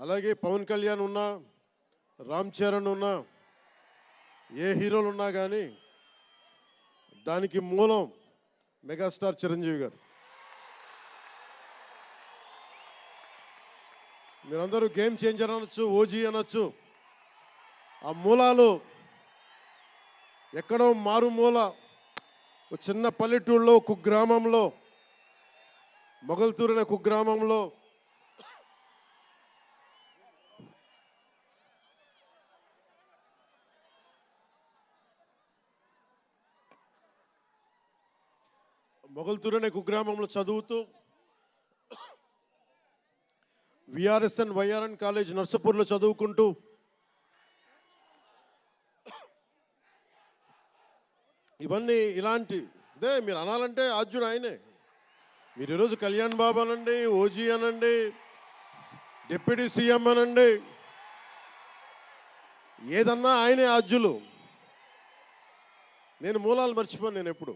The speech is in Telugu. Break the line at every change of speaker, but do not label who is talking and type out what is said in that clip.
అలాగే పవన్ కళ్యాణ్ ఉన్నా, రామ్ చరణ్ ఉన్నా, ఏ హీరోలు ఉన్నా కానీ దానికి మూలం మెగాస్టార్ చిరంజీవి గారు. మీరందరూ గేమ్ చేంజర్ అనొచ్చు, ఓజీ అనొచ్చు. ఆ మూలాలు ఎక్కడో మారుమూల ఒక చిన్న పల్లెటూళ్ళలో కుగ్రామంలో, మొగల్తూరు అనే కుగ్రామంలో చదువుతూ విఆర్ఎస్ఎన్ వైఆర్ఎన్ కాలేజ్ నర్సపూర్లో చదువుకుంటూ ఇవన్నీ ఇలాంటిదే మీరు అనాలంటే ఆద్యుడు ఆయనే. మీరు ఈరోజు కళ్యాణ్ బాబు అనండి, ఓజీ అనండి, డిప్యూటీ సీఎం అనండి, ఏదన్నా ఆయనే ఆద్యులు. నేను మూలాలు మర్చిపోను నేను ఎప్పుడు.